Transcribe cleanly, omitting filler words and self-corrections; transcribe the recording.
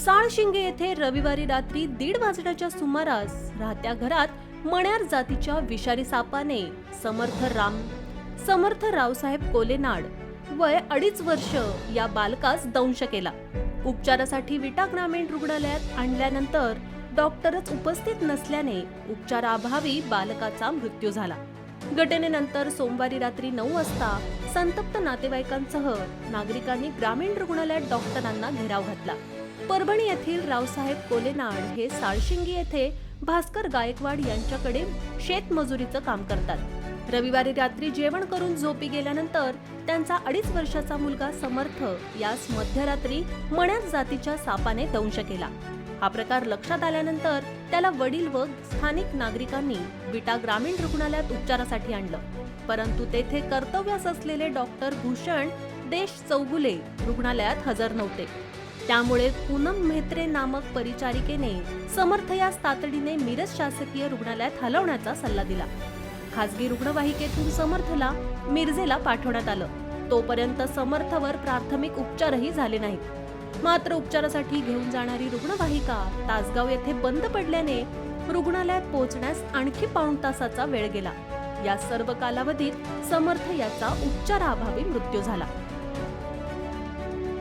साळशिंगे येथे रविवारी रात्री 1:30 वाजण्याच्या सुमारास राहत्या घरात मण्यार जातीच्या विषारी सापाने समर्थ रावसाहेब कोलेनाड वय 2.5 वर्ष या बालकास दंश केला. उपचारासाठी विटा ग्रामीण रुग्णालयात आणल्यानंतर डॉक्टरच उपस्थित नसल्याने उपचाराअभावी बालकाचा मृत्यू झाला. घटनेनंतर सोमवारी रात्री 9 वाजता संतप्त नातेवाईकांसह नागरिकांनी ग्रामीण रुग्णालयात डॉक्टरांना घेराव घातला. परभणी येथील रावसाहेब कोलेनाड हे साळशिंगी येथे भास्कर गायकवाड यांच्याकडे शेतमजुरीचं काम करतात. रविवारी रात्री जेवण करून झोपी गेल्यानंतर त्यांचा 2.5 वर्षाचा मुलगा समर्थ यास मध्यरात्री मण्यार जातीच्या सापाने दंश केला. हा प्रकार लक्षात आल्यानंतर त्याला वडील व स्थानिक नागरिकांनी विटा ग्रामीण रुग्णालयात उपचारासाठी आणलं, परंतु तेथे कर्तव्यास असलेले डॉक्टर भूषण देश चौगुले रुग्णालयात हजर नव्हते. त्यामुळे पूनम म्हेत्रे नामक परिचारिकेने समर्थ यास तातडीने मिरज शासकीय रुग्णालयात हलवण्याचा सल्ला दिला. खासगी रुग्णवाहिकेतून समर्थला मिरजेला पाठवण्यात आलं. तोपर्यंत समर्थवर प्राथमिक उपचारही झाले नाहीत. मात्र उपचारासाठी घेऊन जाणारी रुग्णवाहिका तासगाव येथे बंद पडल्याने रुग्णालयात पोहोचण्यास आणखी पाऊण तासाचा वेळ गेला. या सर्व कालावधीत समर्थ याचा उपचाराअभावी मृत्यू झाला.